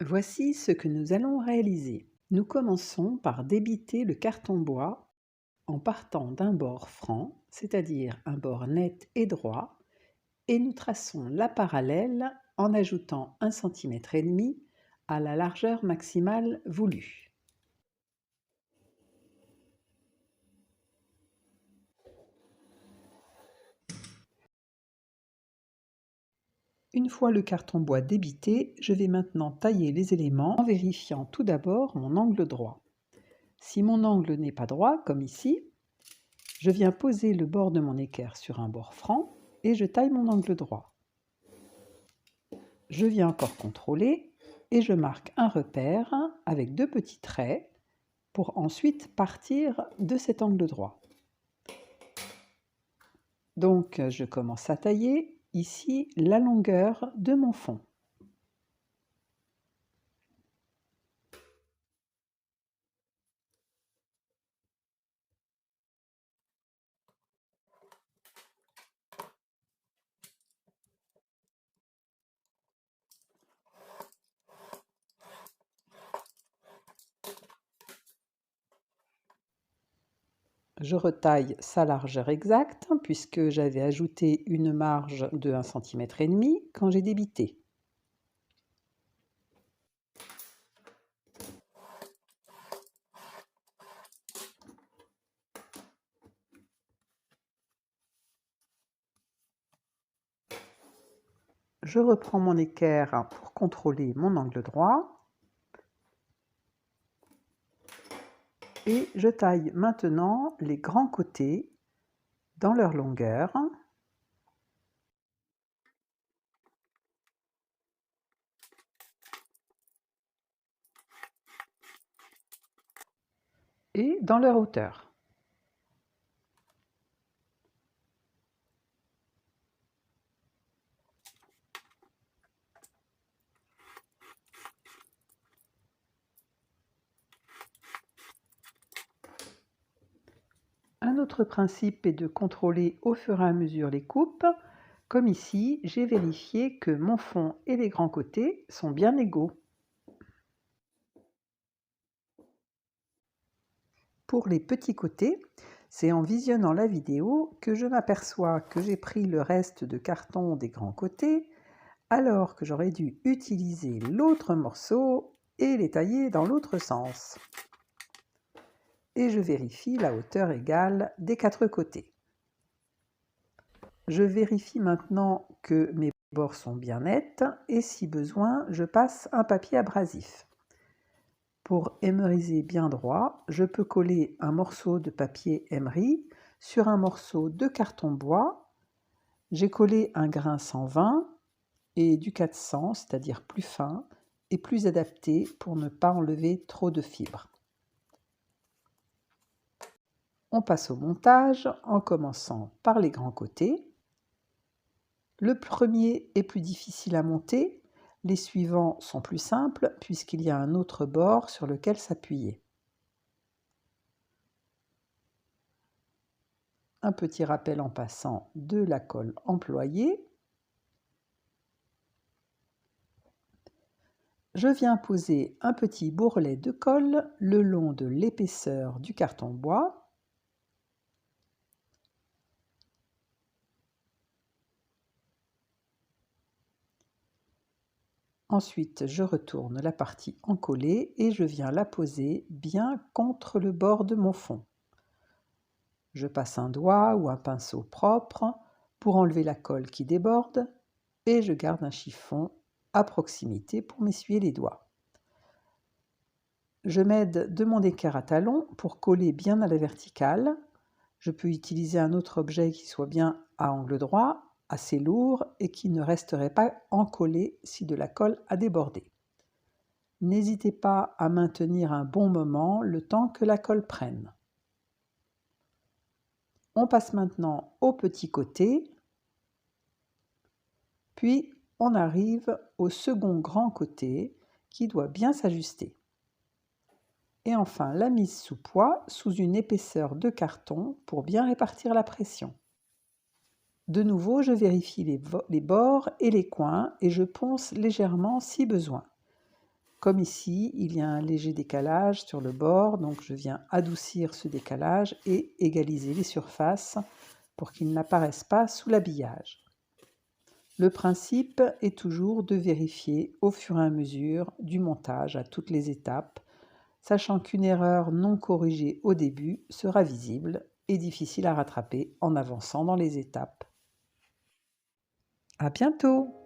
Voici ce que nous allons réaliser. Nous commençons par débiter le carton bois en partant d'un bord franc, c'est-à-dire un bord net et droit, et nous traçons la parallèle en ajoutant 1,5 cm à la largeur maximale voulue. Une fois le carton bois débité, je vais maintenant tailler les éléments en vérifiant tout d'abord mon angle droit. Si mon angle n'est pas droit, comme ici, je viens poser le bord de mon équerre sur un bord franc et je taille mon angle droit. Je viens encore contrôler et je marque un repère avec 2 petits traits pour ensuite partir de cet angle droit. Donc je commence à tailler ici la longueur de mon fond. Je retaille sa largeur exacte puisque j'avais ajouté une marge de 1,5 cm quand j'ai débité. Je reprends mon équerre pour contrôler mon angle droit et je taille maintenant les grands côtés dans leur longueur. Et dans leur hauteur. Un autre principe est de contrôler au fur et à mesure les coupes. Comme ici, j'ai vérifié que mon fond et les grands côtés sont bien égaux. Pour les petits côtés, c'est en visionnant la vidéo que je m'aperçois que j'ai pris le reste de carton des grands côtés, alors que j'aurais dû utiliser l'autre morceau et les tailler dans l'autre sens. Et je vérifie la hauteur égale des 4 côtés. Je vérifie maintenant que mes bords sont bien nets et si besoin, je passe un papier abrasif. Pour émeriser bien droit, je peux coller un morceau de papier émeri sur un morceau de carton bois. J'ai collé un grain 120 et du 400, c'est-à-dire plus fin et plus adapté pour ne pas enlever trop de fibres. On passe au montage en commençant par les grands côtés. Le premier est plus difficile à monter, les suivants sont plus simples puisqu'il y a un autre bord sur lequel s'appuyer. Un petit rappel en passant de la colle employée. Je viens poser un petit bourrelet de colle le long de l'épaisseur du carton bois. Ensuite, je retourne la partie encollée et je viens la poser bien contre le bord de mon fond. Je passe un doigt ou un pinceau propre pour enlever la colle qui déborde et je garde un chiffon à proximité pour m'essuyer les doigts. Je m'aide de mon équerre à talons pour coller bien à la verticale. Je peux utiliser un autre objet qui soit bien à angle droit, assez lourd et qui ne resterait pas encollé si de la colle a débordé. N'hésitez pas à maintenir un bon moment le temps que la colle prenne. On passe maintenant au petit côté, puis on arrive au second grand côté qui doit bien s'ajuster. Et enfin la mise sous poids sous une épaisseur de carton pour bien répartir la pression. De nouveau, je vérifie les bords et les coins et je ponce légèrement si besoin. Comme ici, il y a un léger décalage sur le bord, donc je viens adoucir ce décalage et égaliser les surfaces pour qu'ils n'apparaissent pas sous l'habillage. Le principe est toujours de vérifier au fur et à mesure du montage à toutes les étapes, sachant qu'une erreur non corrigée au début sera visible et difficile à rattraper en avançant dans les étapes. À bientôt!